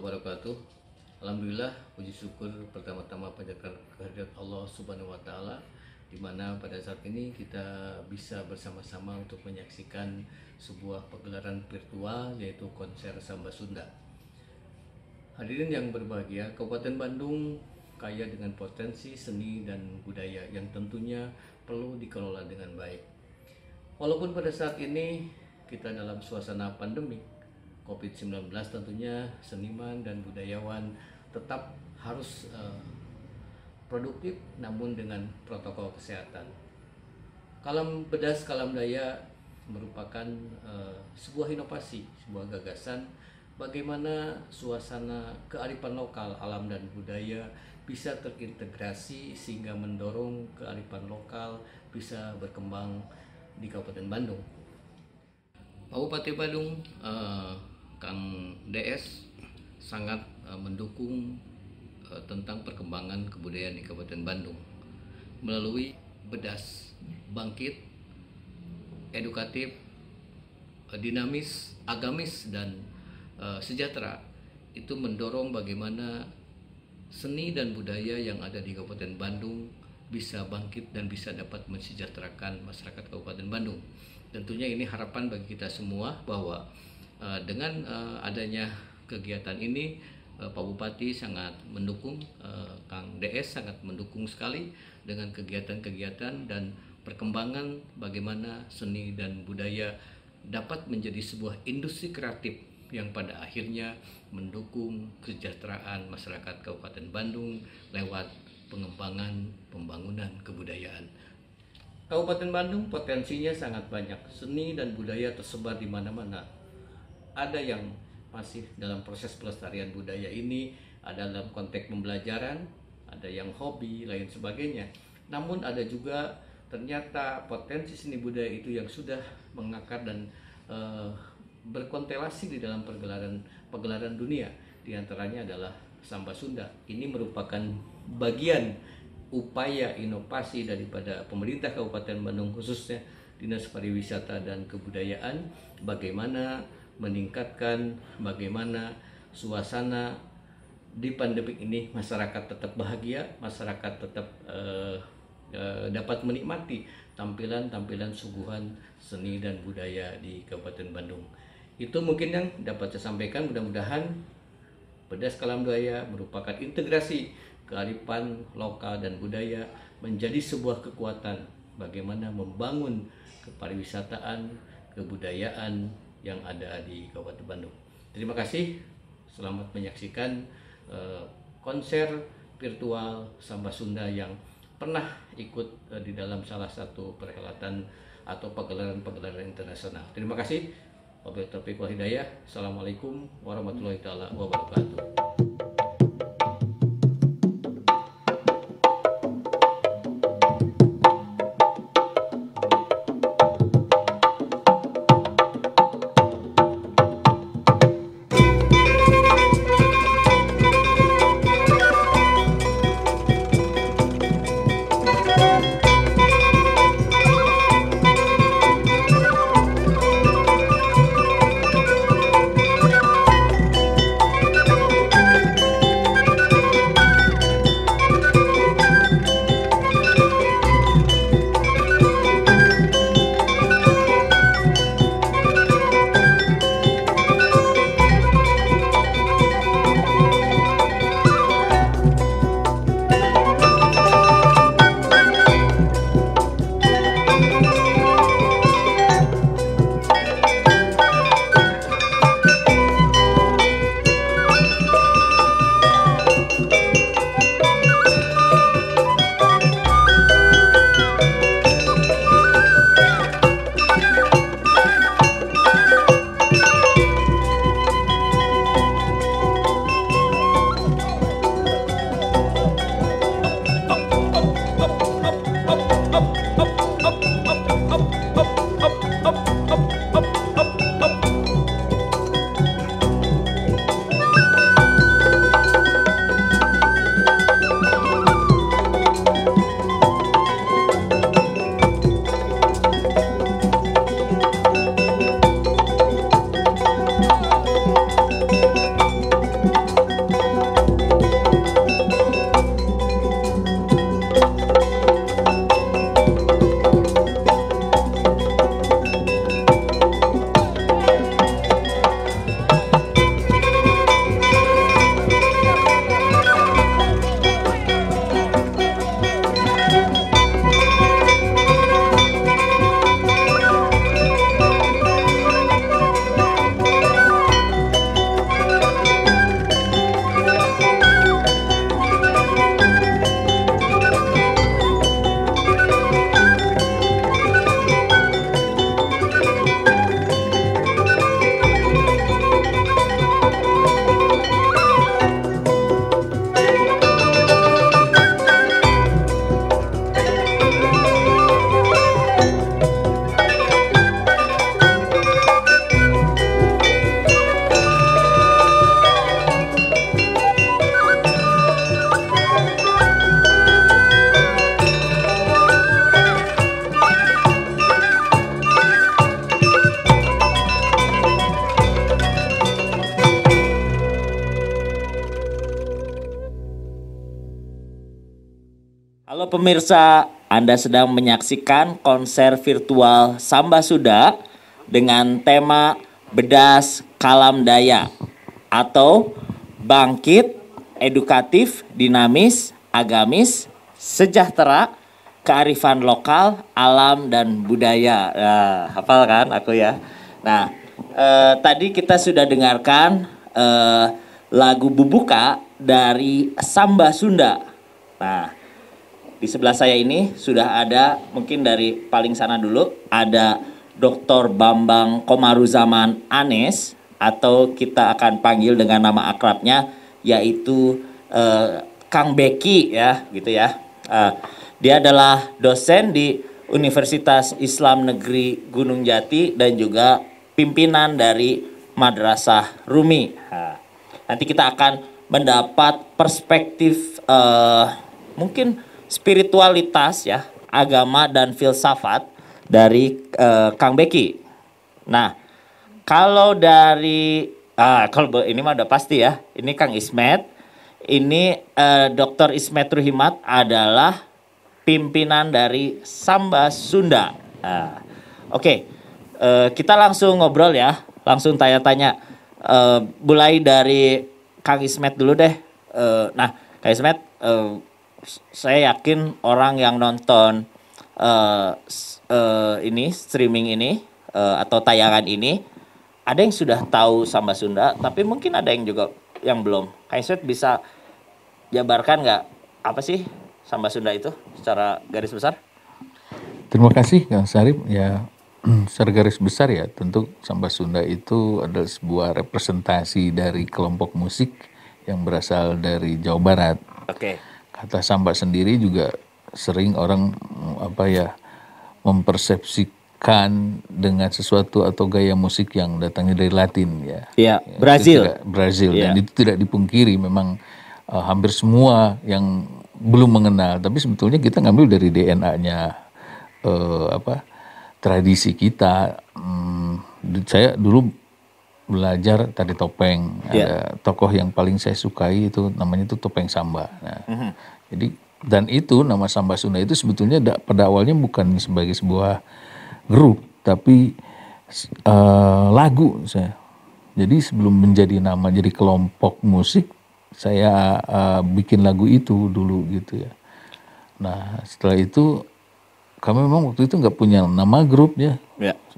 wabarakatuh. Alhamdulillah, puji syukur pertama-tama panjatkan kehadirat Allah Subhanahu wa taala, di mana pada saat ini kita bisa bersama-sama untuk menyaksikan sebuah pagelaran virtual, yaitu konser Samba Sunda. Hadirin yang berbahagia, Kabupaten Bandung kaya dengan potensi seni dan budaya yang tentunya perlu dikelola dengan baik. Walaupun pada saat ini kita dalam suasana pandemi COVID-19, tentunya seniman dan budayawan tetap harus produktif namun dengan protokol kesehatan. Kalam Bedas Kalam Daya merupakan sebuah inovasi, sebuah gagasan bagaimana suasana kearifan lokal, alam dan budaya bisa terintegrasi sehingga mendorong kearifan lokal bisa berkembang di Kabupaten Bandung. Pak Bupati Bandung, Kang DS sangat mendukung tentang perkembangan kebudayaan di Kabupaten Bandung melalui Bedas Bangkit, edukatif, dinamis, agamis, dan sejahtera. Itu mendorong bagaimana seni dan budaya yang ada di Kabupaten Bandung bisa bangkit dan bisa dapat mensejahterakan masyarakat Kabupaten Bandung. Tentunya ini harapan bagi kita semua bahwa dengan adanya kegiatan ini, Pak Bupati sangat mendukung, Kang DS sangat mendukung sekali dengan kegiatan-kegiatan dan perkembangan bagaimana seni dan budaya dapat menjadi sebuah industri kreatif yang pada akhirnya mendukung kesejahteraan masyarakat Kabupaten Bandung lewat pengembangan pembangunan kebudayaan. Kabupaten Bandung potensinya sangat banyak, seni dan budaya tersebar di mana-mana. Ada yang masih dalam proses pelestarian budaya ini, ada dalam konteks pembelajaran, ada yang hobi, lain sebagainya. Namun ada juga ternyata potensi seni budaya itu yang sudah mengakar dan berkonstelasi di dalam pagelaran dunia. Di antaranya adalah Samba Sunda. Ini merupakan bagian upaya inovasi daripada pemerintah Kabupaten Bandung, khususnya Dinas Pariwisata dan Kebudayaan, bagaimana meningkatkan bagaimana suasana di pandemi ini masyarakat tetap bahagia, masyarakat tetap dapat menikmati tampilan-tampilan suguhan seni dan budaya di Kabupaten Bandung. Itu mungkin yang dapat saya sampaikan. Mudah-mudahan Bedas Kalam Daya merupakan integrasi kearifan lokal dan budaya menjadi sebuah kekuatan bagaimana membangun kepariwisataan, kebudayaan yang ada di Kabupaten Bandung. Terima kasih, selamat menyaksikan konser virtual Samba Sunda yang pernah ikut di dalam salah satu perhelatan atau pagelaran internasional. Terima kasih. Wabillahi taufiq wal hidayah. Assalamualaikum warahmatullahi wabarakatuh. Halo pemirsa, Anda sedang menyaksikan konser virtual Samba Sunda dengan tema Bedas Kalam Daya atau bangkit, edukatif, dinamis, agamis, sejahtera, kearifan lokal, alam dan budaya. Nah, hafal kan aku ya. Nah, tadi kita sudah dengarkan lagu Bubuka dari Samba Sunda. Nah, di sebelah saya ini sudah ada, mungkin dari paling sana dulu, ada Dr. Bambang Komaruzaman Anes, atau kita akan panggil dengan nama akrabnya yaitu Kang Beki ya, gitu ya. Dia adalah dosen di Universitas Islam Negeri Gunung Jati dan juga pimpinan dari Madrasah Rumi. Nanti kita akan mendapat perspektif mungkin spiritualitas ya, agama dan filsafat dari Kang Beki. Nah, kalau dari kalau ini mah udah pasti ya, ini Kang Ismet, ini Dr. Ismet Ruhimat adalah pimpinan dari Samba Sunda. Oke, kita langsung ngobrol ya, langsung tanya-tanya. Mulai dari Kang Ismet dulu deh. Nah, Kang Ismet, saya yakin orang yang nonton ini streaming ini atau tayangan ini ada yang sudah tahu Samba Sunda, tapi mungkin ada yang juga yang belum. Kang Ismet bisa jabarkan nggak apa sih Samba Sunda itu secara garis besar? Terima kasih Kang Sarip. Ya, secara garis besar ya, tentu Samba Sunda itu adalah sebuah representasi dari kelompok musik yang berasal dari Jawa Barat. Oke. Kata samba sendiri juga sering orang mempersepsikan dengan sesuatu atau gaya musik yang datangnya dari Latin ya. Iya, Brazil. Brazil Ya. Dan itu tidak dipungkiri, memang hampir semua yang belum mengenal, tapi sebetulnya kita ngambil dari DNA-nya tradisi kita. Saya dulu belajar tari topeng. Ada tokoh yang paling saya sukai itu namanya itu Topeng Samba. Nah, jadi dan itu nama Samba Sunda itu sebetulnya pada awalnya bukan sebagai sebuah grup, tapi lagu saya. Jadi sebelum menjadi nama jadi kelompok musik, saya bikin lagu itu dulu gitu ya. Nah, setelah itu kami memang waktu itu nggak punya nama grup ya.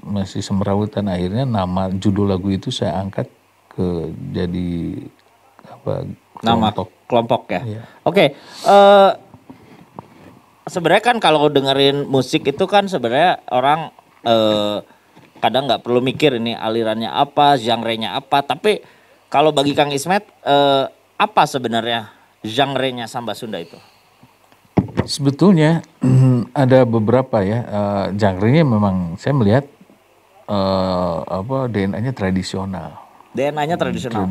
Masih semrawutan, akhirnya nama judul lagu itu saya angkat ke jadi nama kelompok ya. Iya. Oke. Sebenarnya kan kalau dengerin musik itu kan sebenarnya orang kadang nggak perlu mikir ini alirannya apa, genre-nya apa. Tapi kalau bagi Kang Ismet, apa sebenarnya genre-nya Samba Sunda itu? Sebetulnya ada beberapa ya, genre-nya memang saya melihat DNA-nya tradisional. DNA-nya tradisional.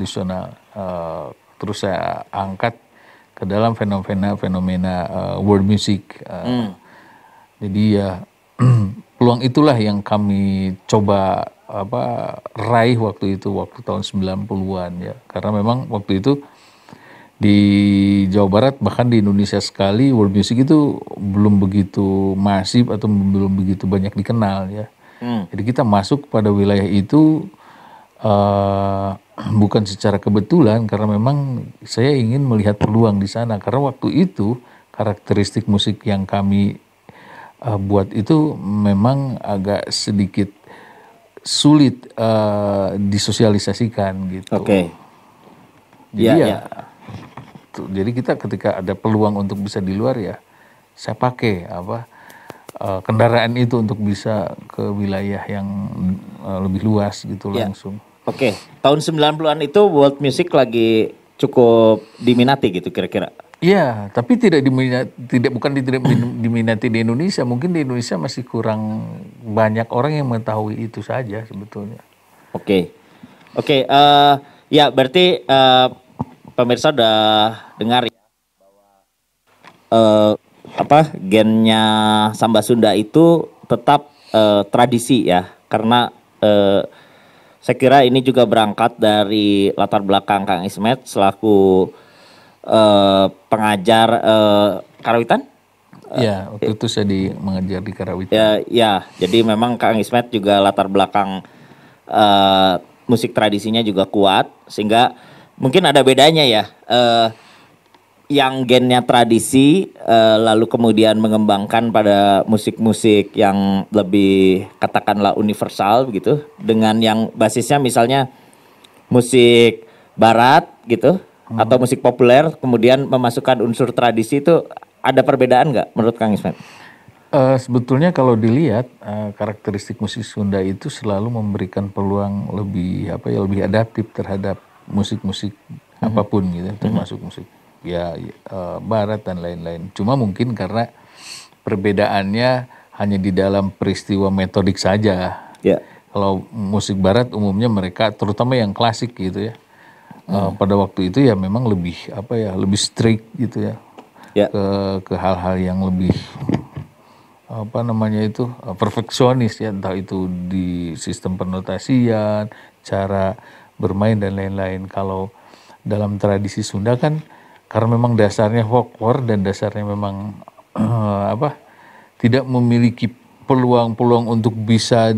Terus saya angkat ke dalam fenomena world music. Jadi ya peluang itulah yang kami coba raih waktu tahun 90-an ya. Karena memang waktu itu di Jawa Barat, bahkan di Indonesia sekali, world music itu belum begitu masif atau belum begitu banyak dikenal ya. Jadi kita masuk pada wilayah itu bukan secara kebetulan, karena memang saya ingin melihat peluang di sana. Karena waktu itu karakteristik musik yang kami buat itu memang agak sedikit sulit disosialisasikan gitu. Oke. Jadi jadi kita ketika ada peluang untuk bisa di luar ya, saya pakai kendaraan itu untuk bisa ke wilayah yang lebih luas gitu langsung. Oke. Tahun 90-an itu world music lagi cukup diminati gitu kira-kira. Iya, tapi bukan tidak diminati di Indonesia. Mungkin di Indonesia masih kurang banyak orang yang mengetahui itu saja sebetulnya. Oke. Ya berarti pemirsa udah dengar ya bahwa gennya Samba Sunda itu tetap tradisi ya, karena saya kira ini juga berangkat dari latar belakang Kang Ismet selaku pengajar karawitan Ya, waktu itu saya mengajar di Karawitan. Ya, jadi memang Kang Ismet juga latar belakang musik tradisinya juga kuat, sehingga mungkin ada bedanya ya. Yang gennya tradisi, lalu kemudian mengembangkan pada musik-musik yang lebih katakanlah universal begitu, dengan yang basisnya misalnya musik barat gitu, atau musik populer kemudian memasukkan unsur tradisi, itu ada perbedaan nggak menurut Kang Ismet? Sebetulnya kalau dilihat karakteristik musik Sunda itu selalu memberikan peluang lebih adaptif terhadap musik-musik apapun gitu, termasuk musik barat dan lain-lain. Cuma mungkin karena perbedaannya hanya di dalam peristiwa metodik saja. Ya. Kalau musik barat umumnya mereka terutama yang klasik gitu ya. Pada waktu itu ya memang lebih strict gitu ya. Ya. Ke hal-hal yang lebih perfeksionis ya, entah itu di sistem penotasian, cara bermain dan lain-lain. Kalau dalam tradisi Sunda kan karena memang dasarnya folklore dan dasarnya memang tidak memiliki peluang-peluang untuk bisa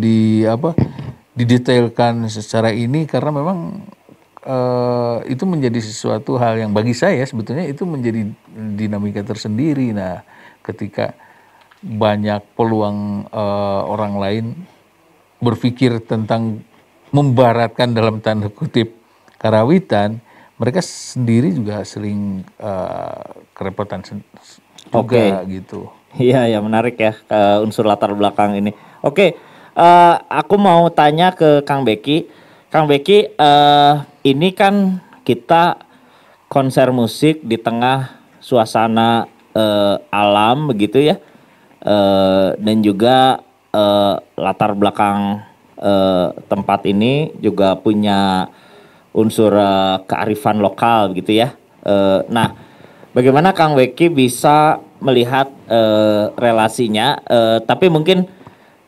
didetailkan secara ini, karena memang itu menjadi sesuatu hal yang bagi saya sebetulnya itu menjadi dinamika tersendiri. Nah, ketika banyak peluang orang lain berpikir tentang membaratkan dalam tanda kutip Karawitan, mereka sendiri juga sering kerepotan juga gitu. Iya ya, menarik ya unsur latar belakang ini. Oke, aku mau tanya ke Kang Beki. Kang Beki, ini kan kita konser musik di tengah suasana alam begitu ya, dan juga latar belakang tempat ini juga punya unsur kearifan lokal begitu ya. Nah, bagaimana Kang Beki bisa melihat relasinya? Tapi mungkin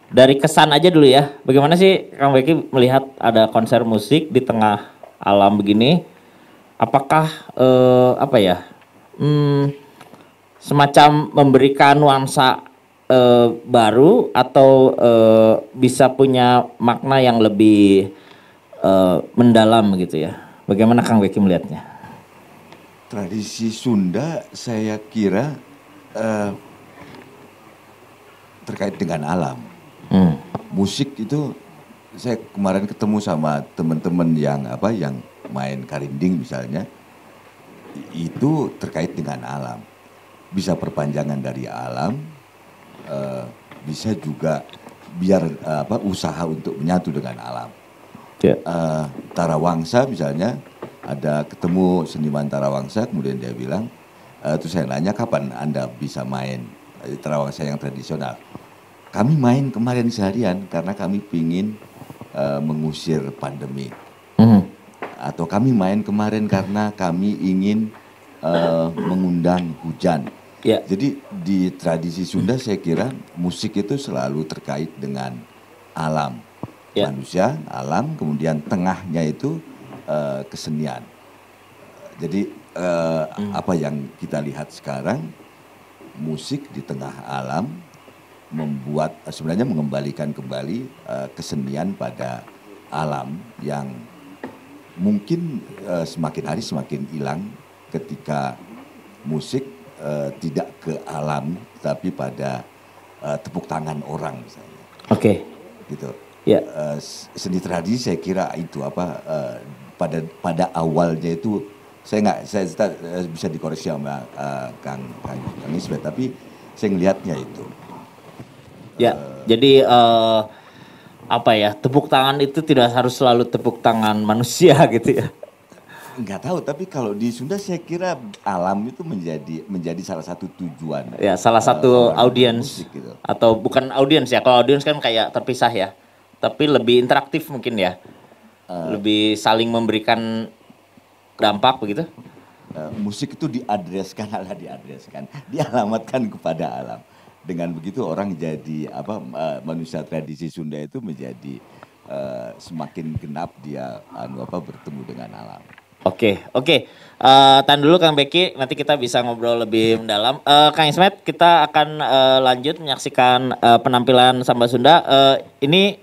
dari kesan aja dulu ya. Bagaimana sih Kang Beki melihat ada konser musik di tengah alam begini? Apakah semacam memberikan nuansa baru, atau bisa punya makna yang lebih mendalam gitu ya? Bagaimana Kang Beki melihatnya? Tradisi Sunda saya kira terkait dengan alam. Musik itu saya kemarin ketemu sama teman-teman yang main karinding misalnya, itu terkait dengan alam. Bisa perpanjangan dari alam, bisa juga usaha untuk menyatu dengan alam. Tarawangsa misalnya, ada ketemu seniman Tarawangsa, kemudian dia bilang, terus saya nanya kapan Anda bisa main Tarawangsa yang tradisional. Kami main kemarin seharian karena kami pingin mengusir pandemi. Atau kami main kemarin karena kami ingin mengundang hujan. Jadi di tradisi Sunda saya kira musik itu selalu terkait dengan alam. Manusia, alam, kemudian tengahnya itu kesenian. Jadi apa yang kita lihat sekarang, musik di tengah alam sebenarnya mengembalikan kembali kesenian pada alam yang mungkin semakin hari semakin hilang ketika musik tidak ke alam tapi pada tepuk tangan orang misalnya. Gitu. Seni tradisi saya kira itu pada awalnya itu saya bisa dikoreksi sama Kang Ismet, tapi saya ngelihatnya itu. Jadi tepuk tangan itu tidak harus selalu tepuk tangan manusia gitu ya? Nggak tahu, tapi kalau di Sunda saya kira alam itu menjadi salah satu tujuan. Ya, salah satu audiens gitu. Atau bukan audiens ya, kalau audiens kan kayak terpisah ya. Tapi lebih interaktif mungkin ya, lebih saling memberikan dampak begitu. Musik itu dialamatkan kepada alam. Dengan begitu orang jadi manusia tradisi Sunda itu menjadi semakin genap dia bertemu dengan alam. Oke, oke. Tahan dulu Kang Beki, nanti kita bisa ngobrol lebih mendalam. Kang Ismet, kita akan lanjut menyaksikan penampilan Samba Sunda. Ini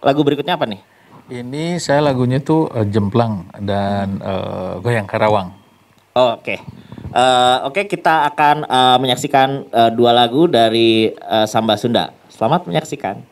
lagu berikutnya apa nih? Ini saya lagunya tuh Jemplang dan Goyang Karawang. Oh, oke. Oke, kita akan menyaksikan dua lagu dari Samba Sunda. Selamat menyaksikan.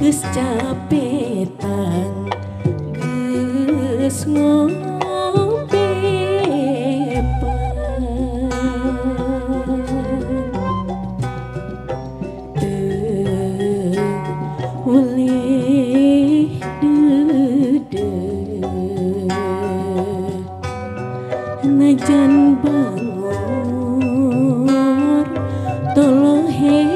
Geus capetan geus ngobepan teu ulih deudeuh najan bangor tolohe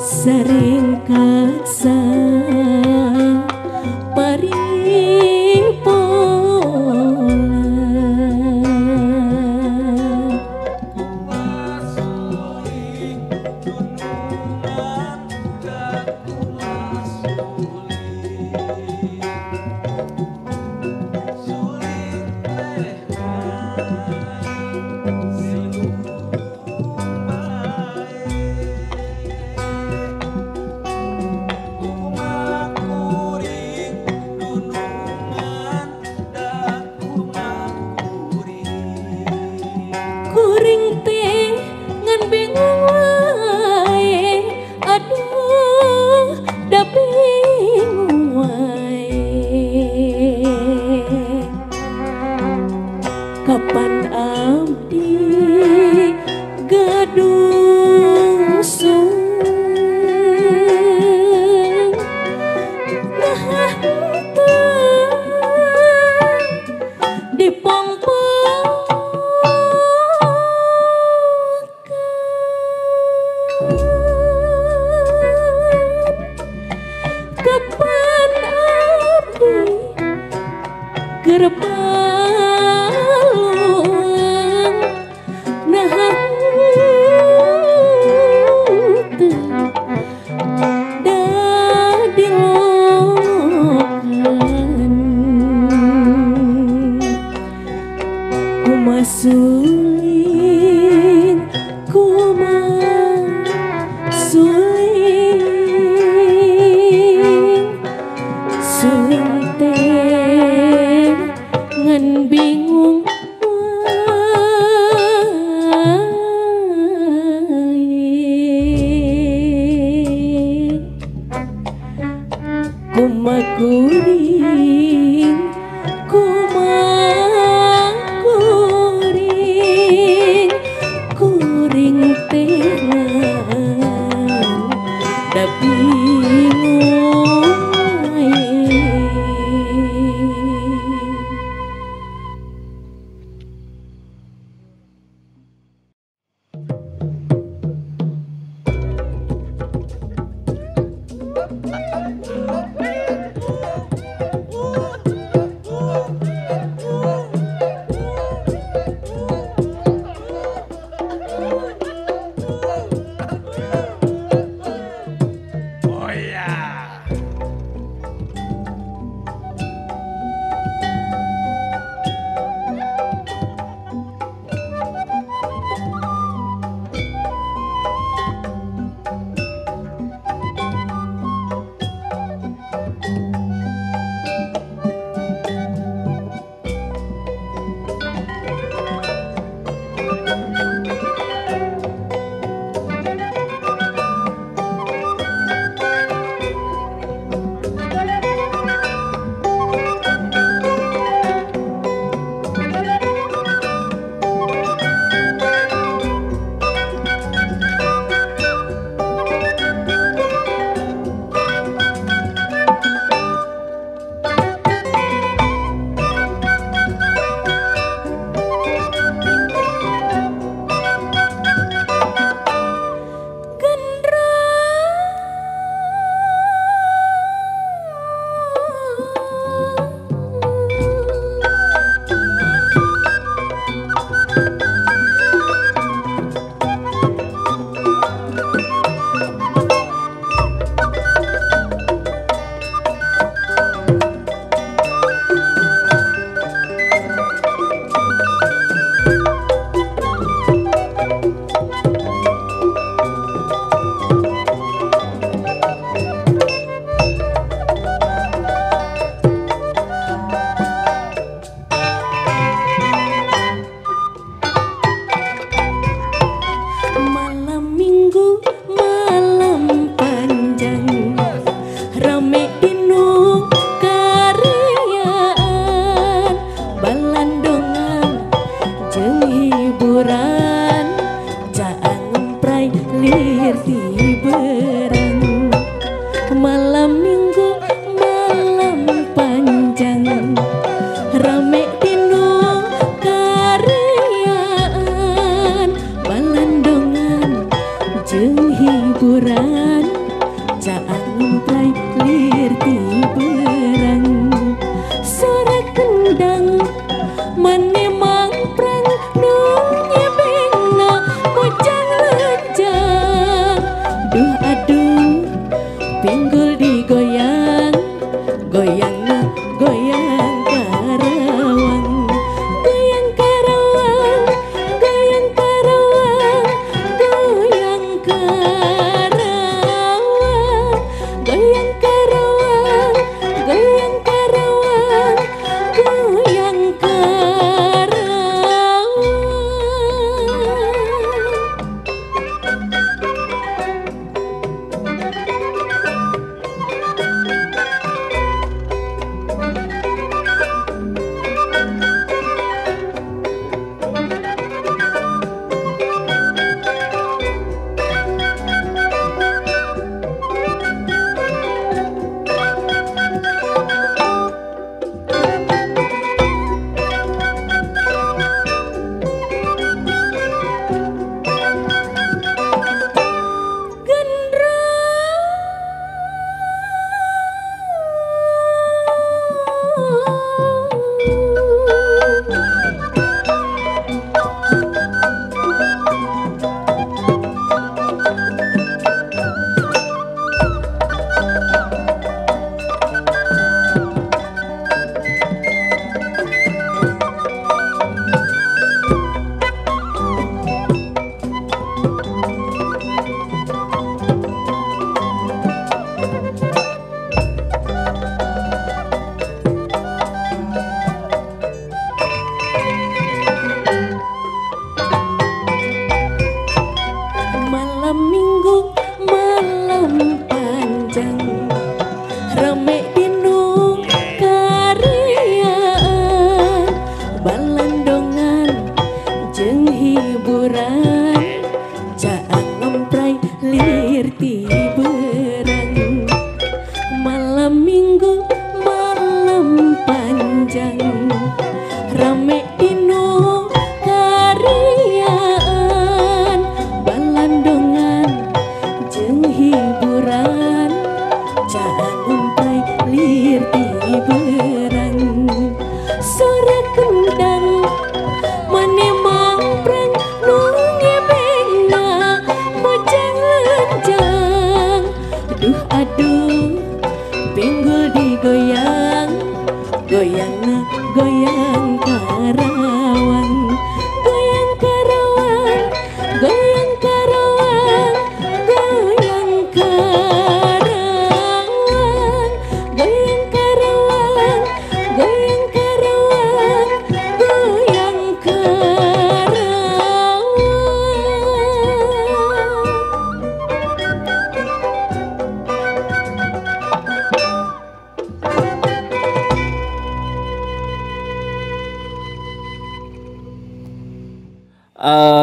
sering kaksa kuring teh ngan bingung wae, aduh da bingung wae. Kapan abdi gadung sung nah teu dipongpong kapan abdi gerbalung nah teu da dilokan kumaha suling suling teh ngan bingung wae. Kumaha kuring kuring teh ngan da bingung wae.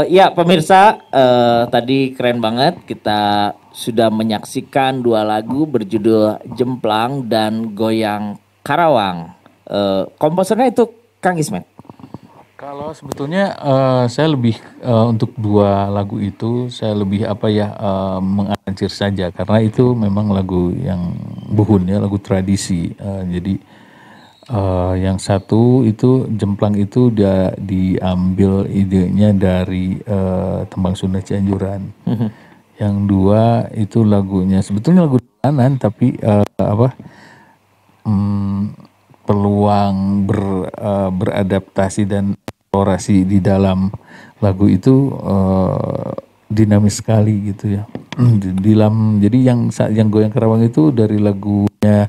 Ya pemirsa, tadi keren banget kita sudah menyaksikan dua lagu berjudul Jemplang dan Goyang Karawang. Komposernya itu Kang Ismet. Kalau sebetulnya saya lebih untuk dua lagu itu saya lebih mengaranjir saja karena itu memang lagu yang buhun ya, lagu tradisi. Jadi yang satu itu Jemplang itu dia diambil idenya dari Tembang Sunda Cianjuran. Yang dua itu lagunya sebetulnya lagu dolanan tapi peluang beradaptasi dan eksplorasi di dalam lagu itu dinamis sekali gitu ya. Jadi yang Goyang Karawang itu dari lagunya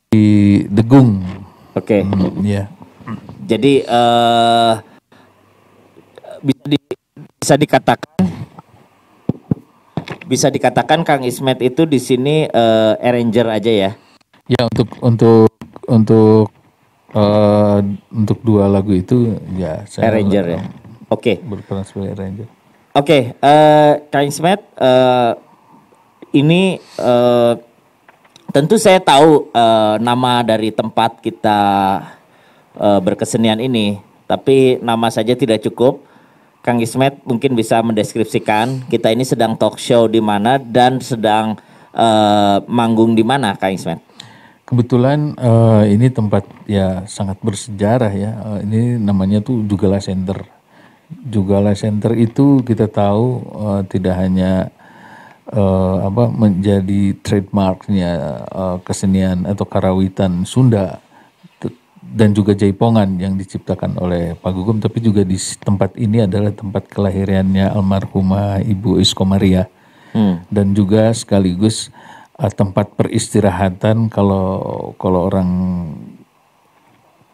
di Degung. Oke. Ya. Jadi bisa dikatakan Kang Ismet itu di sini arranger aja ya. Ya untuk dua lagu itu ya saya Arranger ya. Oke. berperan sebagai arranger. Oke, Kang Ismet, ini tentu saya tahu nama dari tempat kita berkesenian ini, tapi nama saja tidak cukup. Kang Ismet mungkin bisa mendeskripsikan kita ini sedang talk show di mana dan sedang manggung di mana, Kang Ismet? Kebetulan ini tempat ya sangat bersejarah ya. Ini namanya tuh Jugala Center. Jugala Center itu kita tahu tidak hanya menjadi trademarknya kesenian atau karawitan Sunda dan juga jaipongan yang diciptakan oleh Pak Gugum, tapi juga di tempat ini adalah tempat kelahirannya almarhumah Ibu Iskomaria dan juga sekaligus tempat peristirahatan kalau orang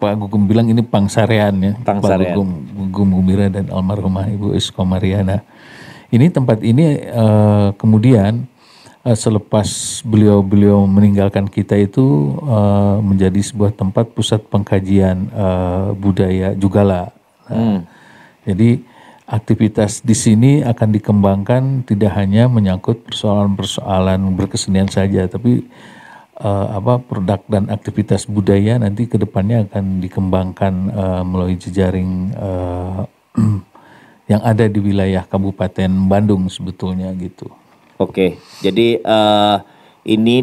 Pak Gugum bilang ini pangsarean ya. Pangsarean. Pak Gugum Gumbira dan almarhumah Ibu Iskomariana. Ini tempat ini kemudian selepas beliau meninggalkan kita itu menjadi sebuah tempat pusat pengkajian budaya Jugala. Jadi aktivitas di sini akan dikembangkan tidak hanya menyangkut persoalan-persoalan berkesenian saja, tapi produk dan aktivitas budaya nanti ke depannya akan dikembangkan melalui jejaring yang ada di wilayah Kabupaten Bandung sebetulnya gitu. Oke, jadi ini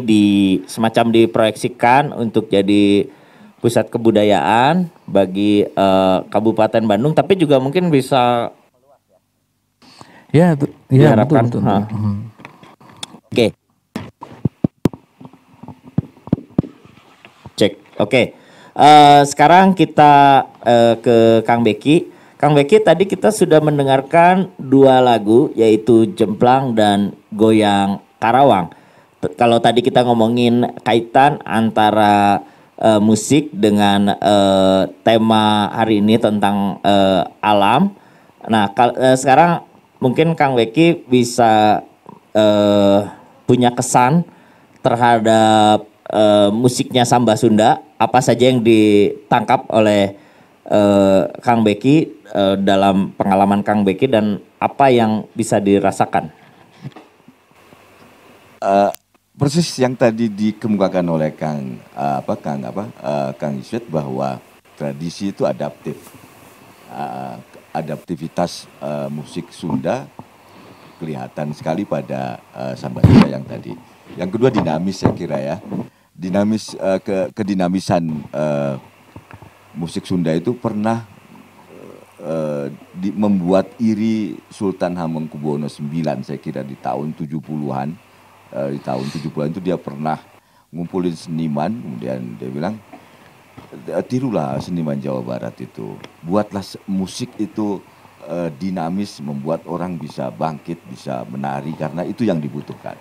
semacam diproyeksikan untuk jadi pusat kebudayaan bagi Kabupaten Bandung, tapi juga mungkin bisa diharapkan. Betul. Oke. Cek. Oke. Sekarang kita ke Kang Beki. Kang Beki, tadi kita sudah mendengarkan dua lagu yaitu Jemplang dan Goyang Karawang. Kalau tadi kita ngomongin kaitan antara musik dengan tema hari ini tentang alam. Nah, sekarang mungkin Kang Beki bisa punya kesan terhadap musiknya Samba Sunda, apa saja yang ditangkap oleh Kang Beki dalam pengalaman Kang Beki dan apa yang bisa dirasakan? Persis yang tadi dikemukakan oleh Kang Ismet bahwa tradisi itu adaptif. Adaptivitas musik Sunda kelihatan sekali pada Samba Sunda yang tadi. Yang kedua dinamis saya kira ya. Dinamis kedinamisan musik Sunda itu pernah membuat iri Sultan Hamengkubuwono IX saya kira di tahun 70-an. Di tahun 70-an itu dia pernah ngumpulin seniman, kemudian dia bilang tirulah seniman Jawa Barat itu, buatlah musik itu dinamis, membuat orang bisa bangkit, bisa menari, karena itu yang dibutuhkan.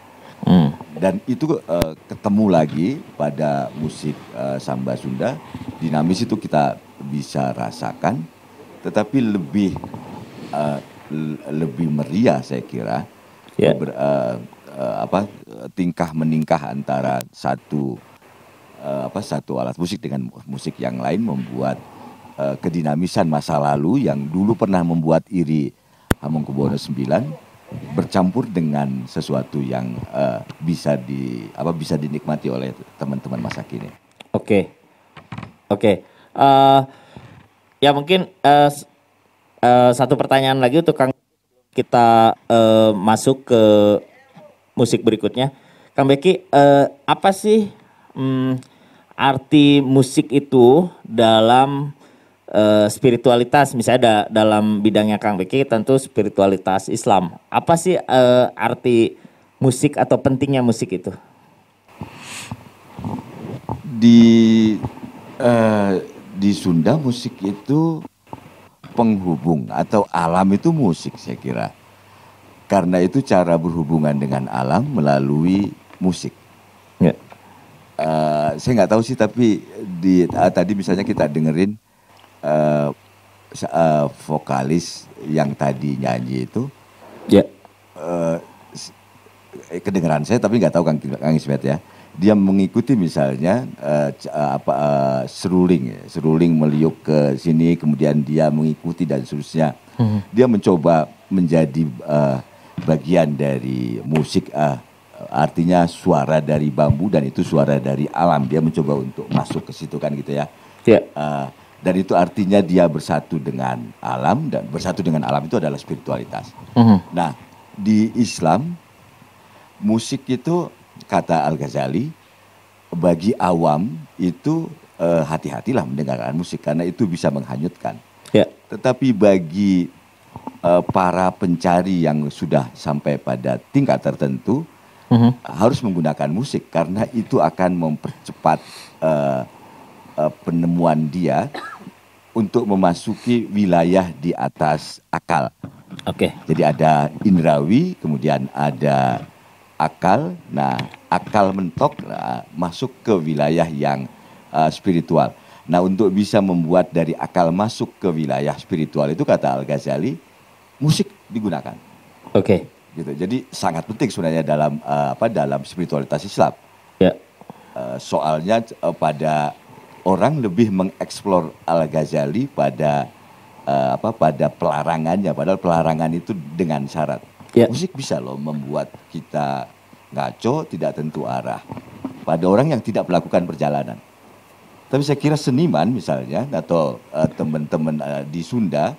Dan itu ketemu lagi pada musik Samba Sunda, dinamis itu kita bisa rasakan, tetapi lebih meriah saya kira. Yeah. Tingkah meningkah antara satu alat musik dengan musik yang lain membuat kedinamisan masa lalu yang dulu pernah membuat iri Hamengkubuwono IX bercampur dengan sesuatu yang bisa dinikmati oleh teman-teman masa kini. Oke. Ya mungkin satu pertanyaan lagi untuk Kang, kita masuk ke musik berikutnya. Kang Beki, apa sih arti musik itu dalam spiritualitas? Misalnya dalam bidangnya Kang Beki tentu spiritualitas Islam. Apa sih arti musik atau pentingnya musik itu? Di Sunda musik itu penghubung atau alam itu musik, saya kira. Karena itu cara berhubungan dengan alam melalui musik. Ya. Saya nggak tahu sih, tapi tadi misalnya kita dengerin vokalis yang tadi nyanyi itu, Ya. kedengeran saya tapi nggak tahu Kang Ismet ya. Dia mengikuti misalnya seruling meliuk ke sini, kemudian dia mengikuti dan seterusnya. Dia mencoba menjadi bagian dari musik, artinya suara dari bambu dan itu suara dari alam. Dia mencoba untuk masuk ke situ kan gitu ya. Ya. Dan itu artinya dia bersatu dengan alam, dan bersatu dengan alam itu adalah spiritualitas. Nah, di Islam musik itu, kata Al-Ghazali, bagi awam itu hati-hatilah mendengarkan musik karena itu bisa menghanyutkan. Ya. Tetapi bagi para pencari yang sudah sampai pada tingkat tertentu, harus menggunakan musik karena itu akan mempercepat penemuan dia untuk memasuki wilayah di atas akal. Oke. Jadi ada indrawi, kemudian ada akal. Nah, akal mentok masuk ke wilayah yang spiritual. Nah, untuk bisa membuat dari akal masuk ke wilayah spiritual itu, kata Al-Ghazali, musik digunakan. Oke. Gitu. Jadi sangat penting sebenarnya dalam spiritualitas Islam. Ya. Soalnya pada orang lebih mengeksplor Al-Ghazali pada pelarangannya, padahal pelarangan itu dengan syarat. Ya. Musik bisa loh membuat kita ngaco, tidak tentu arah pada orang yang tidak melakukan perjalanan. Tapi saya kira seniman misalnya atau teman-teman di Sunda,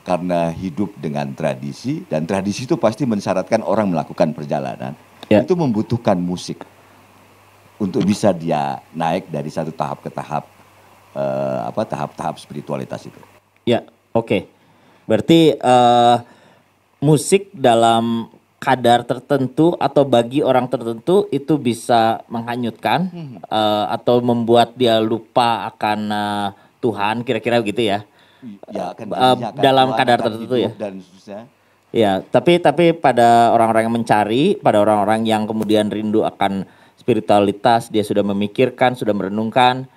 karena hidup dengan tradisi, dan tradisi itu pasti mensyaratkan orang melakukan perjalanan, Ya. itu membutuhkan musik untuk bisa dia naik dari satu tahap ke tahap tahap-tahap spiritualitas itu. Ya, oke. Berarti musik dalam kadar tertentu atau bagi orang tertentu itu bisa menghanyutkan atau membuat dia lupa akan Tuhan, kira-kira begitu ya. Ya, akan dalam Tuhan, kadar akan tertentu hidup ya. Dan seterusnya. Ya, tapi pada orang-orang yang mencari, pada orang-orang yang kemudian rindu akan spiritualitas, dia sudah memikirkan, sudah merenungkan,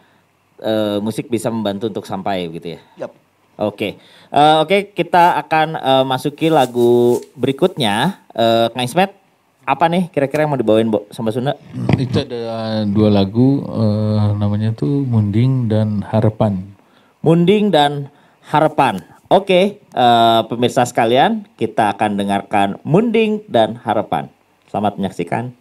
musik bisa membantu untuk sampai gitu ya. Yap. Oke, kita akan masuki lagu berikutnya. Kang Ismet, apa nih kira-kira yang mau dibawain Samba Sunda? Itu ada dua lagu, namanya tuh Munding dan Harapan. Munding dan Harapan. Oke, pemirsa sekalian, kita akan dengarkan Munding dan Harapan. Selamat menyaksikan.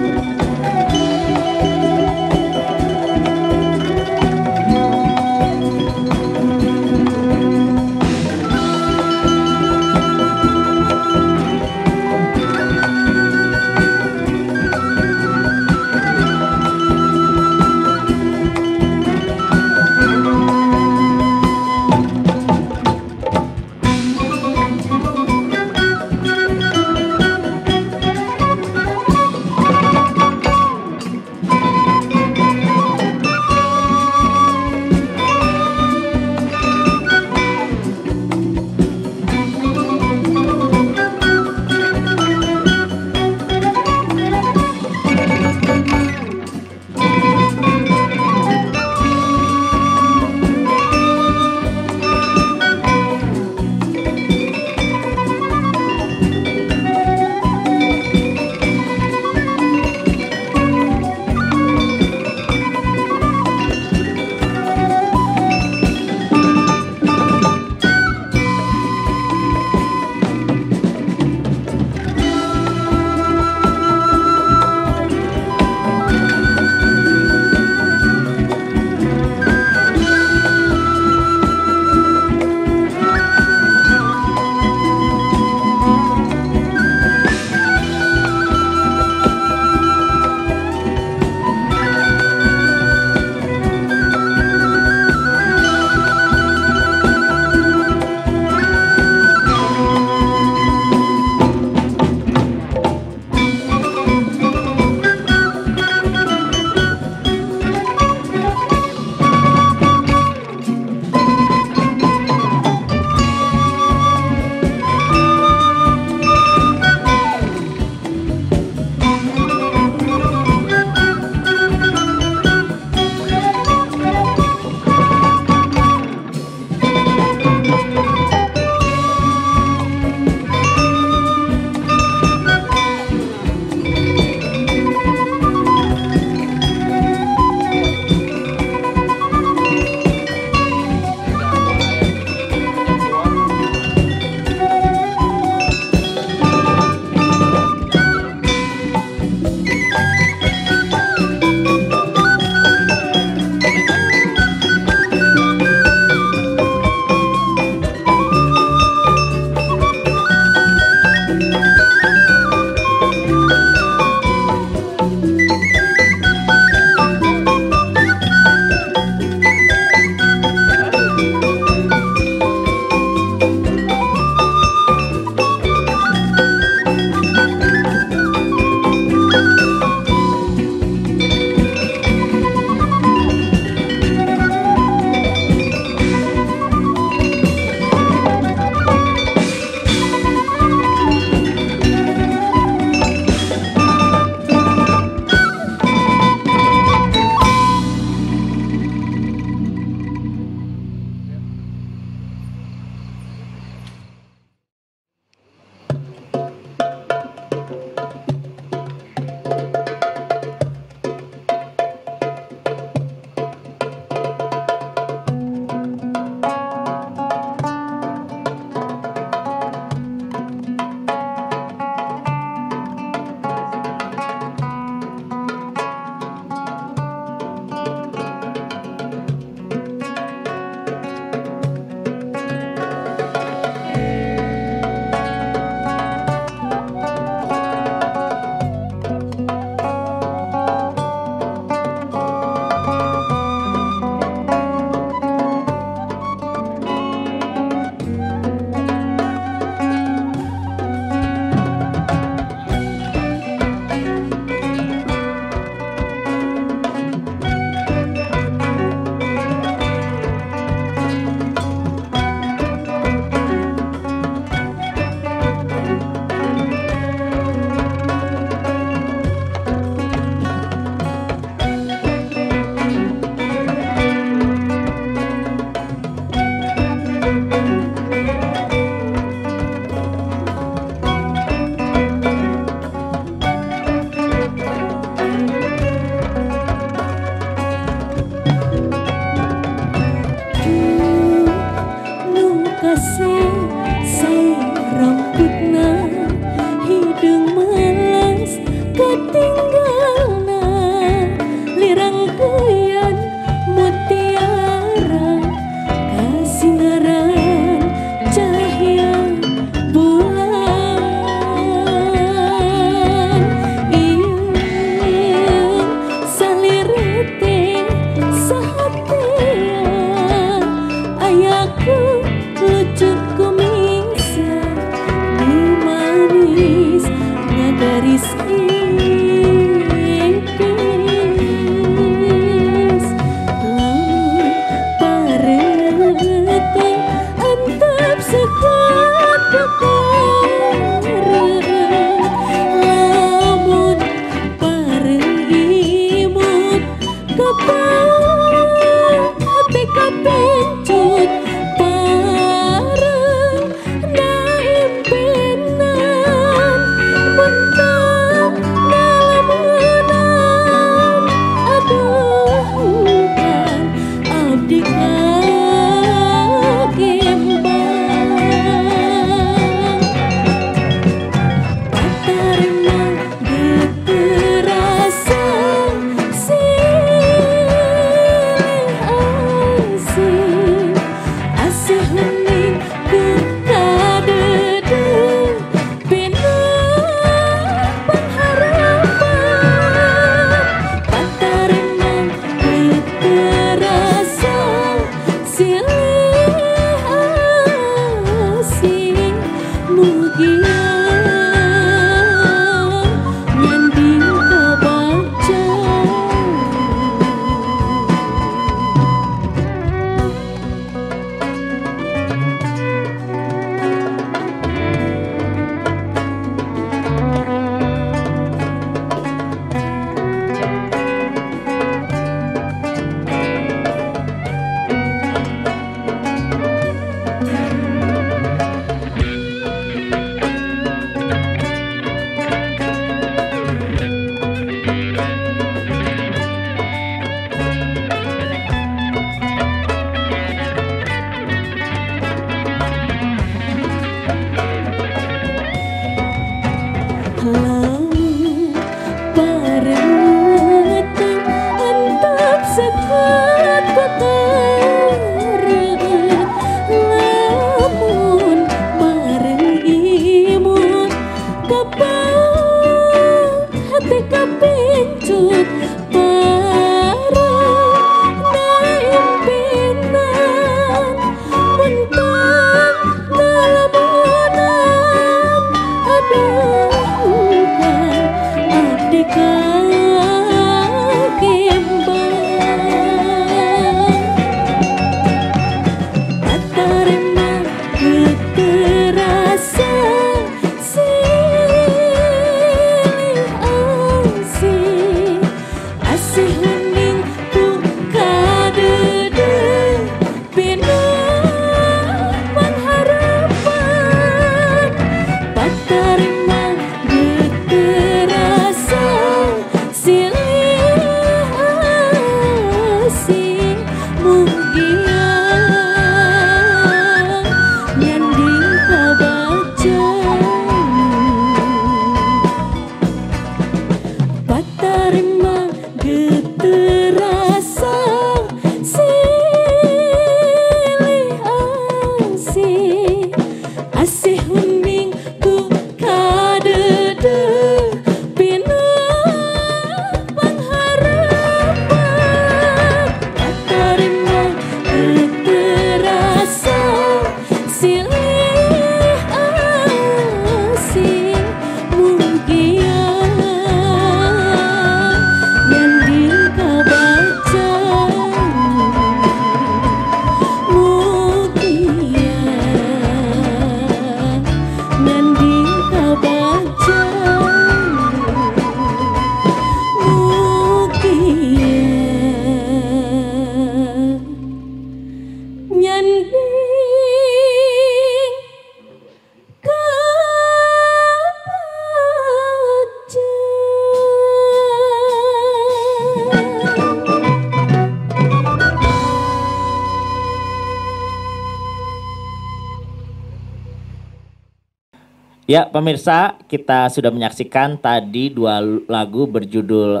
Ya pemirsa, kita sudah menyaksikan tadi dua lagu berjudul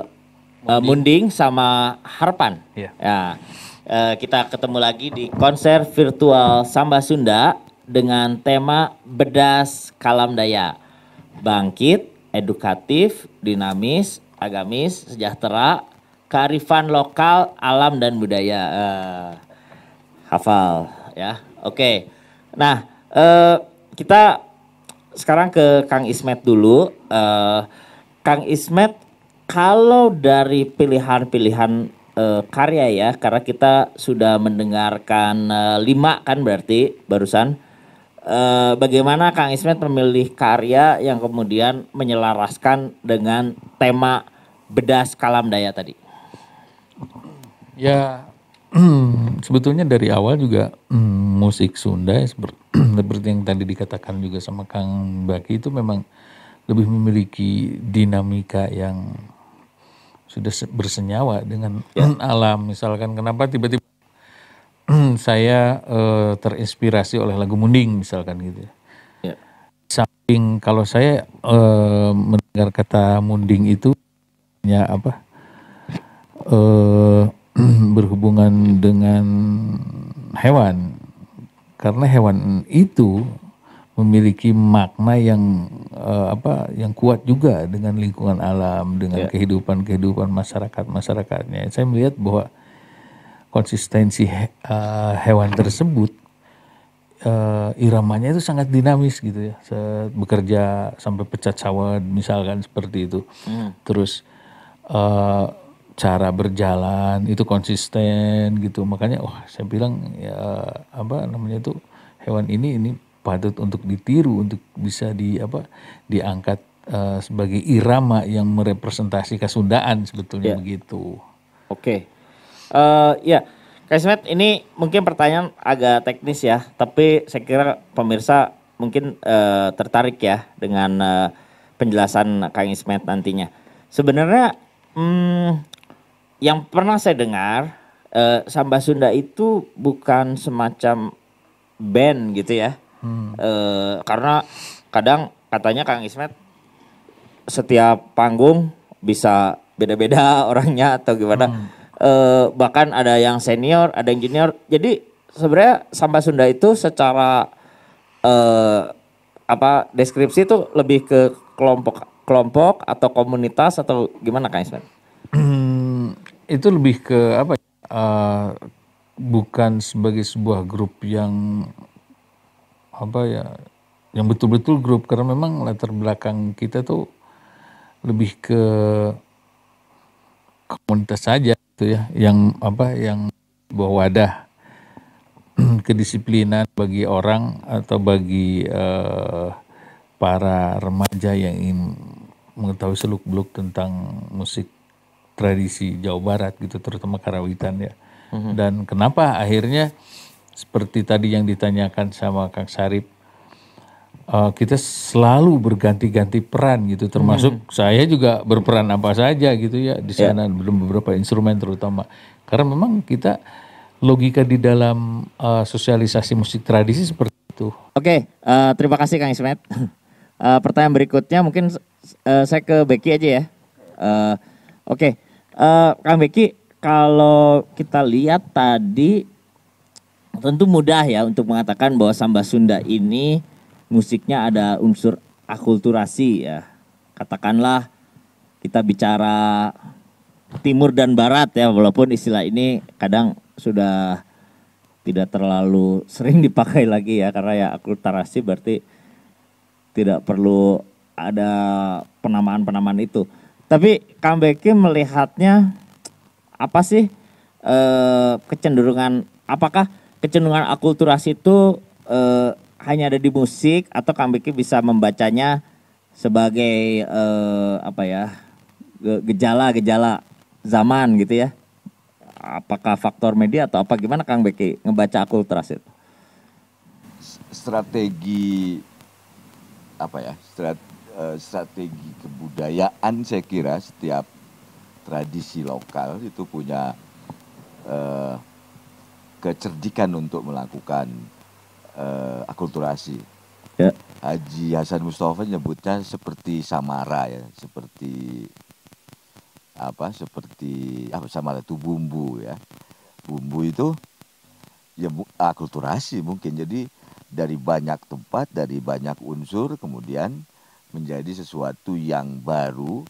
Munding sama Harapan. Iya. Ya, kita ketemu lagi di konser virtual Samba Sunda dengan tema Bedas Kalam Daya. Bangkit, edukatif, dinamis, agamis, sejahtera, kearifan lokal, alam dan budaya. Hafal ya. Oke. Nah, kita sekarang ke Kang Ismet dulu. Kang Ismet, kalau dari pilihan-pilihan karya ya, karena kita sudah mendengarkan 5 kan berarti barusan. Bagaimana Kang Ismet memilih karya yang kemudian menyelaraskan dengan tema Bedas Kalam Daya tadi? Ya, sebetulnya dari awal juga musik Sunda seperti yang tadi dikatakan juga sama Kang Baki itu memang lebih memiliki dinamika yang sudah bersenyawa dengan alam. Misalkan kenapa tiba-tiba saya terinspirasi oleh lagu Munding misalkan gitu ya. Ya. Saking kalau saya mendengar kata Munding itu ya apa berhubungan dengan hewan, karena hewan itu memiliki makna yang yang kuat juga dengan lingkungan alam, dengan kehidupan masyarakatnya. Saya melihat bahwa konsistensi hewan tersebut iramanya itu sangat dinamis gitu ya, bekerja sampai pecat sawah misalkan seperti itu. Terus cara berjalan itu konsisten gitu, makanya saya bilang ya apa namanya itu hewan ini patut untuk ditiru, untuk bisa diangkat sebagai irama yang merepresentasi kesundaan sebetulnya begitu. Oke. Ya, Kak Ismet, ini mungkin pertanyaan agak teknis ya, tapi saya kira pemirsa mungkin tertarik ya dengan penjelasan Kang Ismet nantinya. Sebenarnya yang pernah saya dengar Samba Sunda itu bukan semacam band gitu ya, karena kadang katanya Kang Ismet setiap panggung bisa beda-beda orangnya atau gimana. Bahkan ada yang senior, ada yang junior. Jadi sebenarnya Samba Sunda itu secara deskripsi itu lebih ke kelompok atau komunitas atau gimana Kang Ismet? Itu lebih ke bukan sebagai sebuah grup yang yang betul-betul grup, karena memang latar belakang kita tuh lebih ke komunitas saja gitu ya, yang buah wadah kedisiplinan bagi orang atau bagi para remaja yang ingin mengetahui seluk-beluk tentang musik tradisi Jawa Barat gitu, terutama karawitan ya. Dan kenapa akhirnya seperti tadi yang ditanyakan sama Kang Sarip, kita selalu berganti-ganti peran gitu, termasuk saya juga berperan apa saja gitu ya di sana, belum beberapa instrumen terutama, karena memang kita logika di dalam sosialisasi musik tradisi seperti itu. Oke, terima kasih Kang Ismet. Pertanyaan berikutnya mungkin saya ke Becky aja ya. Oke, Kang Becky, kalau kita lihat tadi tentu mudah ya untuk mengatakan bahwa Samba Sunda ini musiknya ada unsur akulturasi ya. Katakanlah kita bicara timur dan barat ya, walaupun istilah ini kadang sudah tidak terlalu sering dipakai lagi ya, karena ya akulturasi berarti tidak perlu ada penamaan-penamaan itu. Tapi Kang Becky melihatnya apa sih apakah kecenderungan akulturasi itu hanya ada di musik, atau Kang Becky bisa membacanya sebagai gejala-gejala zaman gitu ya? Apakah faktor media atau apa, gimana Kang Becky ngebaca akulturasi itu? Strategi strategi kebudayaan, saya kira setiap tradisi lokal itu punya kecerdikan untuk melakukan akulturasi. Ya. Haji Hasan Mustafa nyebutnya seperti samara ya, seperti samara itu bumbu ya. Bumbu itu ya akulturasi mungkin, jadi dari banyak tempat, dari banyak unsur kemudian menjadi sesuatu yang baru,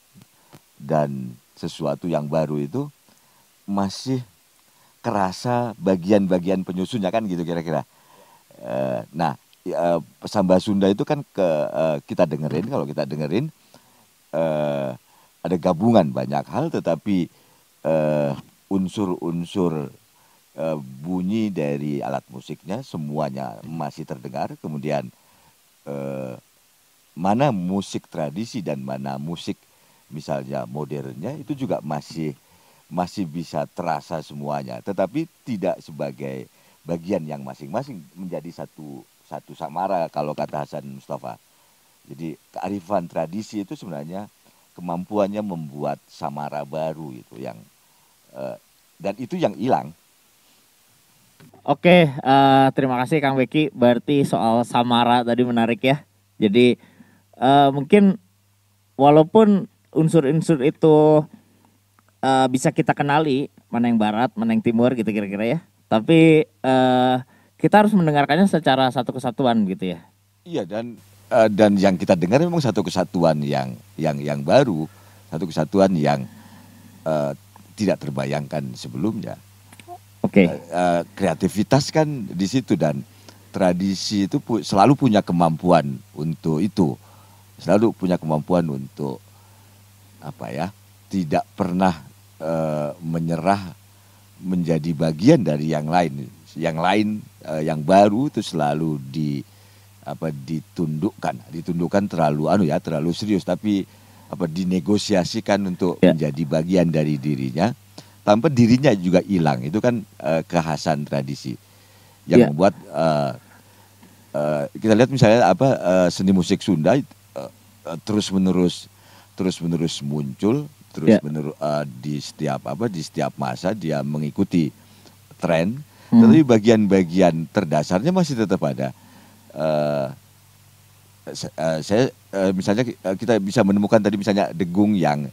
dan sesuatu yang baru itu masih kerasa bagian-bagian penyusunnya kan gitu kira-kira. Nah Samba Sunda itu kan kita dengerin, kalau kita dengerin ada gabungan banyak hal, tetapi unsur-unsur bunyi dari alat musiknya semuanya masih terdengar. Kemudian mana musik tradisi dan mana musik misalnya modernnya itu juga masih bisa terasa semuanya, tetapi tidak sebagai bagian yang masing-masing menjadi satu samara kalau kata Hasan Mustafa. Jadi kearifan tradisi itu sebenarnya kemampuannya membuat samara baru itu yang dan itu yang hilang. Oke, terima kasih Kang Beki. Berarti soal samara tadi menarik ya. Jadi mungkin walaupun unsur-unsur itu bisa kita kenali, mana yang barat, mana yang timur gitu kira-kira ya. Tapi kita harus mendengarkannya secara satu kesatuan gitu ya. Iya, dan yang kita dengar memang satu kesatuan yang baru, satu kesatuan yang tidak terbayangkan sebelumnya. Oke. Kreativitas kan di situ, dan tradisi itu selalu punya kemampuan untuk itu, selalu punya kemampuan untuk tidak pernah menyerah menjadi bagian dari yang lain. Yang lain yang baru itu selalu ditundukkan terlalu serius, tapi dinegosiasikan untuk menjadi bagian dari dirinya tanpa dirinya juga hilang. Itu kan kekhasan tradisi yang membuat kita lihat misalnya seni musik Sunda terus menerus muncul, di setiap masa dia mengikuti tren, tetapi bagian-bagian terdasarnya masih tetap ada. Misalnya kita bisa menemukan tadi misalnya degung yang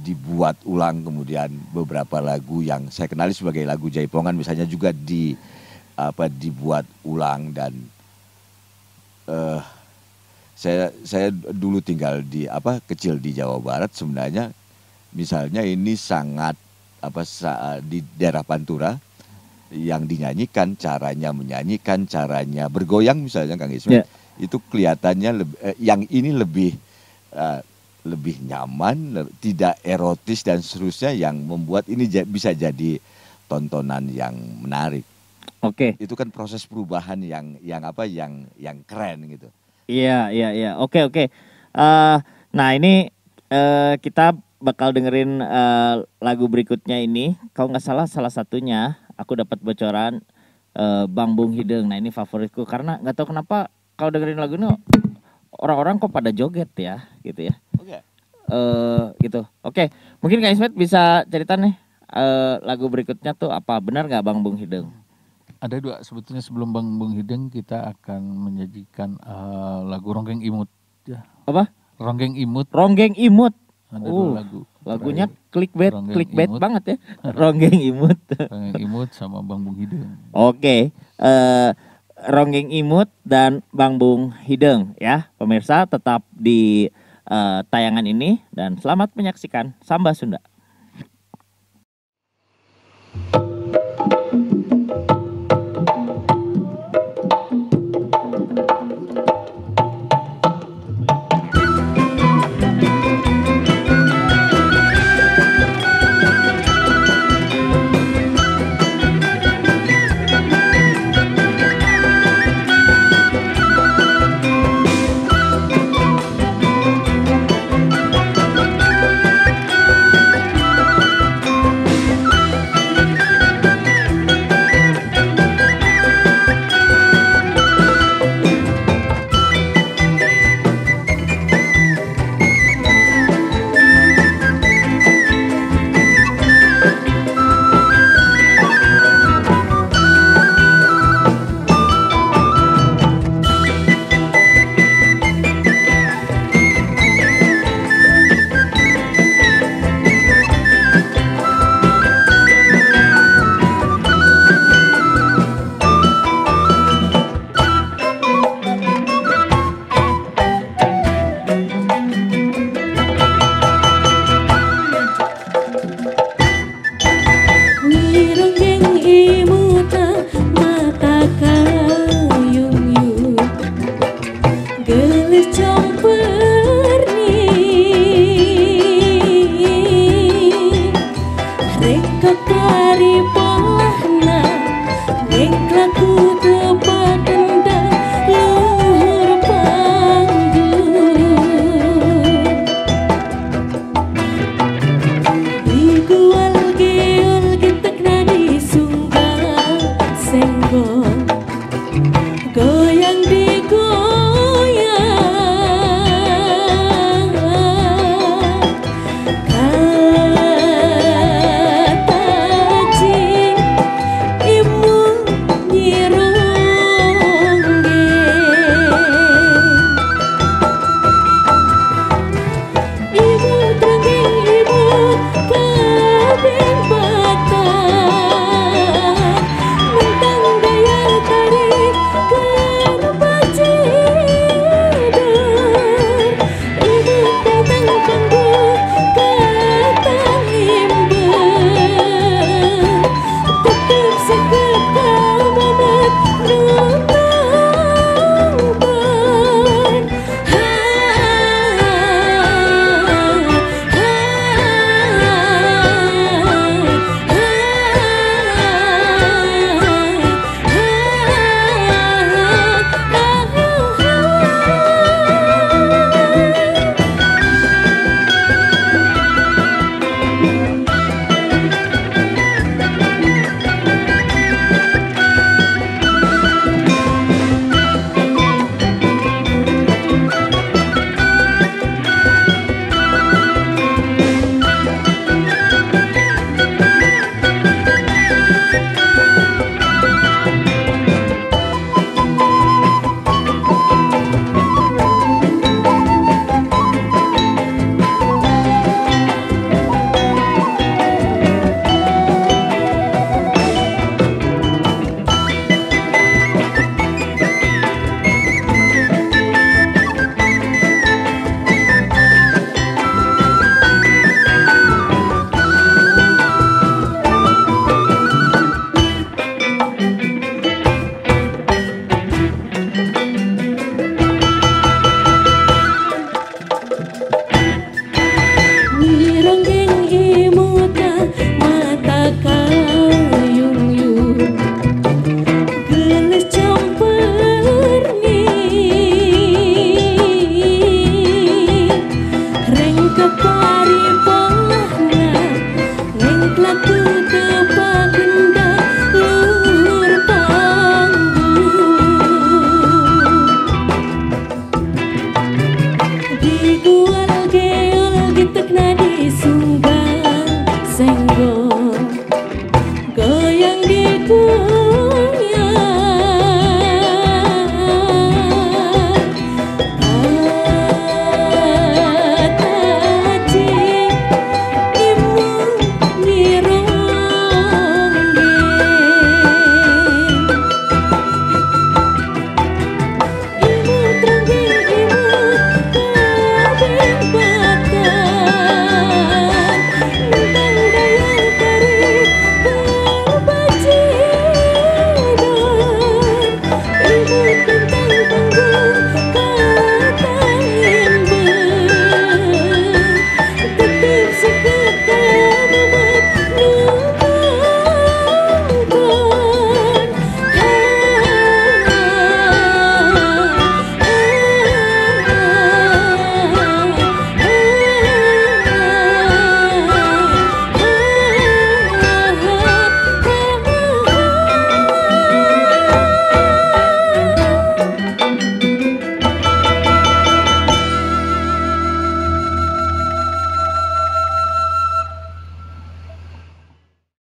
dibuat ulang, kemudian beberapa lagu yang saya kenali sebagai lagu jaipongan misalnya juga dibuat ulang. Dan saya dulu tinggal kecil di Jawa Barat, sebenarnya misalnya ini sangat di daerah Pantura yang dinyanyikan, caranya menyanyikan, caranya bergoyang misalnya Kang Ismet, itu kelihatannya yang ini lebih nyaman, tidak erotis dan seterusnya, yang membuat ini bisa jadi tontonan yang menarik. Oke. Itu kan proses perubahan yang keren gitu. Iya. Oke. Nah ini kita bakal dengerin lagu berikutnya ini. Kalau nggak salah satunya aku dapat bocoran Bang Bung Hideng. Nah ini favoritku karena nggak tahu kenapa kalau dengerin lagu ini orang-orang kok pada joget ya, gitu ya. Oke. Gitu. Oke. Mungkin Kak Ismet bisa cerita nih lagu berikutnya tuh apa? Benar nggak Bang Bung Hideng? Ada dua sebetulnya. Sebelum Bang Bung Hideng kita akan menyajikan lagu Ronggeng Imut. Ya. Apa? Ronggeng Imut. Ronggeng Imut. Ada dua lagu. Lagunya clickbait Imut. banget ya. Ronggeng Imut. Ronggeng Imut sama Bang Bung Hideng. Oke. Ronggeng Imut dan Bang Bung Hideng ya. Pemirsa tetap di tayangan ini dan selamat menyaksikan Samba Sunda.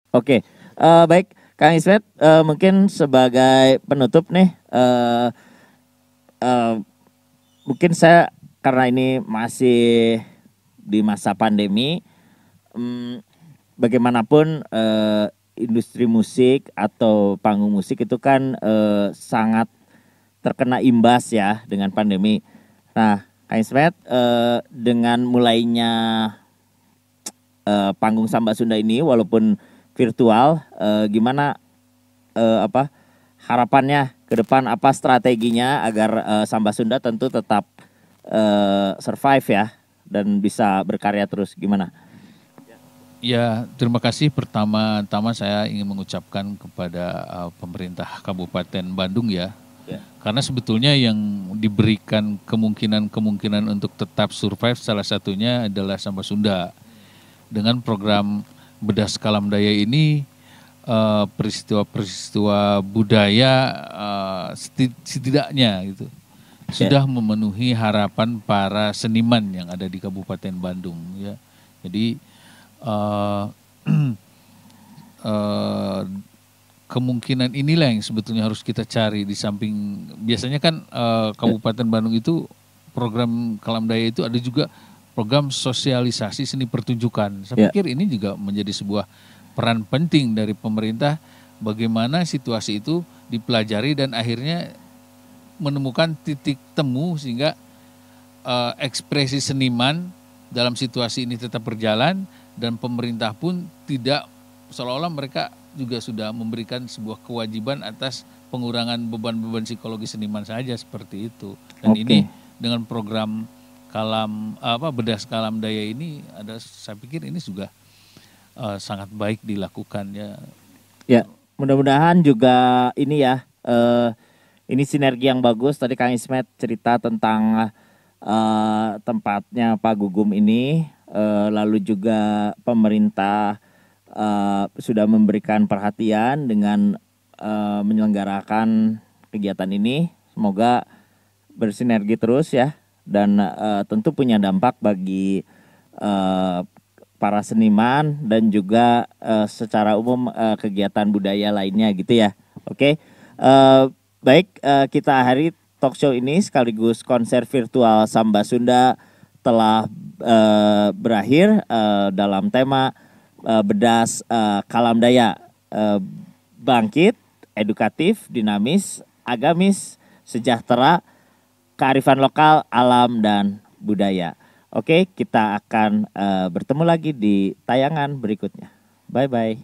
Oke, baik Kang Ismet, mungkin sebagai penutup nih, mungkin saya karena ini masih di masa pandemi, bagaimanapun industri musik atau panggung musik itu kan sangat terkena imbas ya dengan pandemi. Nah, Kang Ismet, dengan mulainya panggung Samba Sunda ini walaupun virtual, gimana harapannya ke depan, apa strateginya agar Samba Sunda tentu tetap survive ya dan bisa berkarya terus, gimana? Ya, terima kasih. Pertama-tama saya ingin mengucapkan kepada pemerintah Kabupaten Bandung ya. Karena sebetulnya yang diberikan kemungkinan untuk tetap survive salah satunya adalah Samba Sunda. Dengan program Bedas Kalam Daya ini, peristiwa-peristiwa budaya setidaknya gitu sudah memenuhi harapan para seniman yang ada di Kabupaten Bandung ya. Jadi kemungkinan inilah yang sebetulnya harus kita cari, di samping biasanya kan Kabupaten Bandung itu program Kalam Daya itu ada juga program sosialisasi seni pertunjukan. Saya pikir ini juga menjadi sebuah peran penting dari pemerintah, bagaimana situasi itu dipelajari dan akhirnya menemukan titik temu sehingga ekspresi seniman dalam situasi ini tetap berjalan dan pemerintah pun tidak seolah-olah mereka juga sudah memberikan sebuah kewajiban atas pengurangan beban-beban psikologi seniman saja seperti itu. Dan ini dengan program Bedas Kalam Daya ini saya pikir ini juga sangat baik dilakukan ya. Ya, mudah-mudahan juga ini ya, ini sinergi yang bagus. Tadi Kang Ismet cerita tentang tempatnya Pak Gugum ini, lalu juga pemerintah sudah memberikan perhatian dengan menyelenggarakan kegiatan ini. Semoga bersinergi terus ya, dan tentu punya dampak bagi para seniman dan juga secara umum kegiatan budaya lainnya gitu ya. Oke. Baik, kita akhiri talk show ini sekaligus konser virtual Samba Sunda telah berakhir dalam tema Bedas Kalam Daya, bangkit, edukatif, dinamis, agamis, sejahtera, kearifan lokal, alam, dan budaya. Oke, kita akan bertemu lagi di tayangan berikutnya. Bye-bye.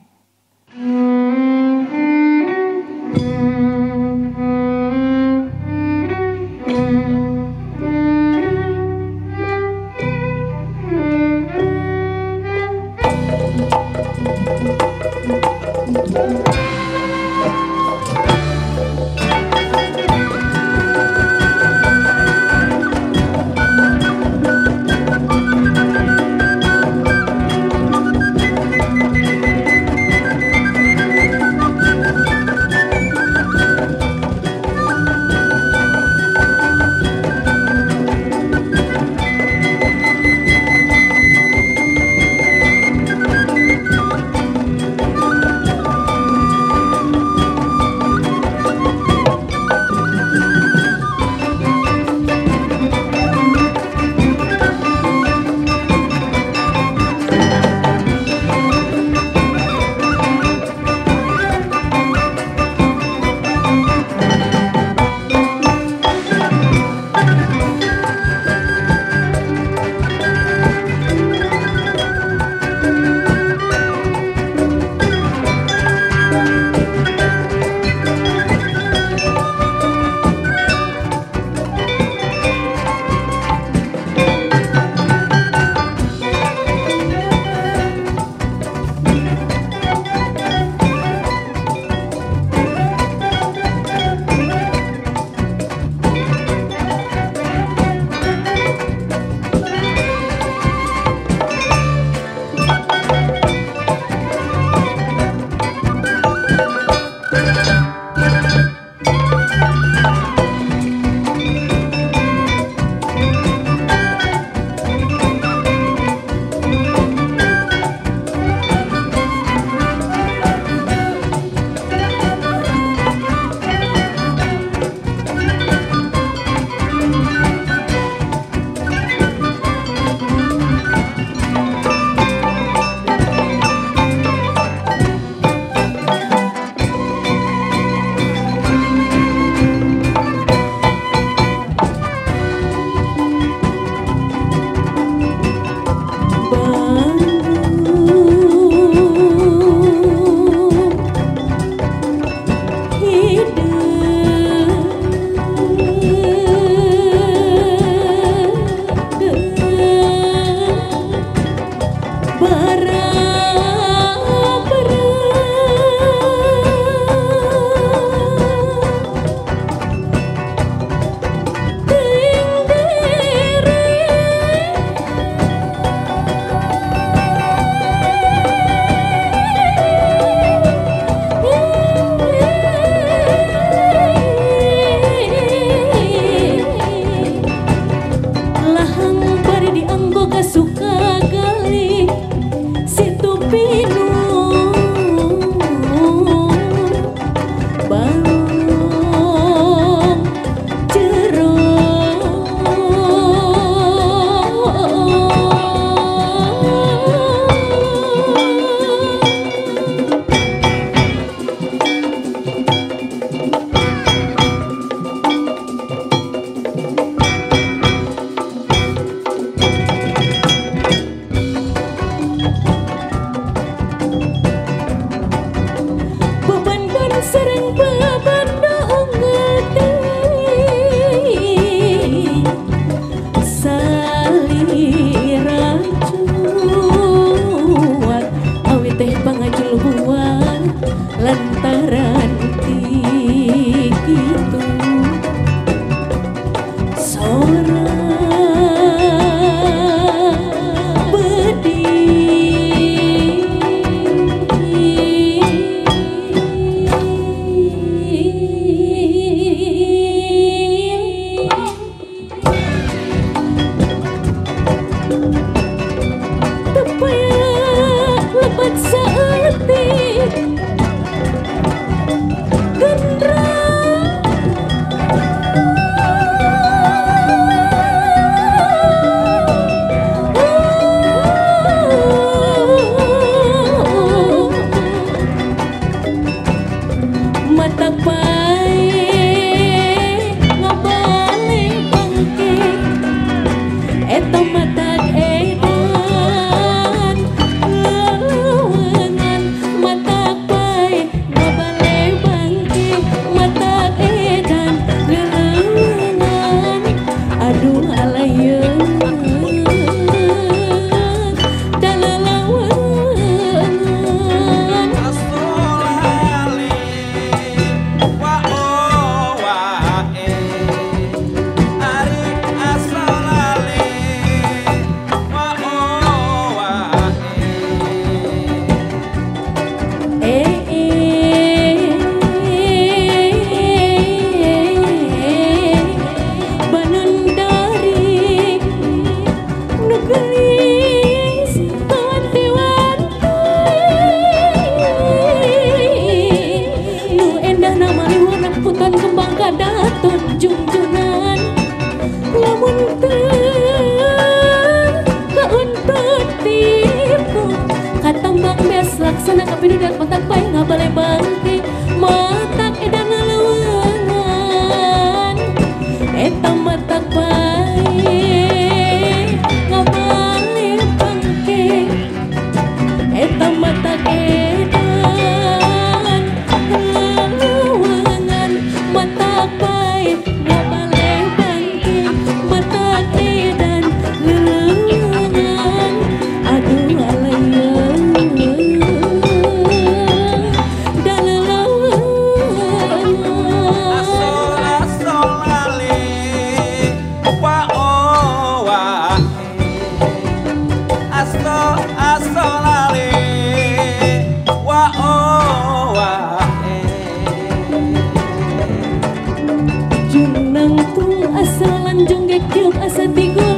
jonggek tiup asa tigo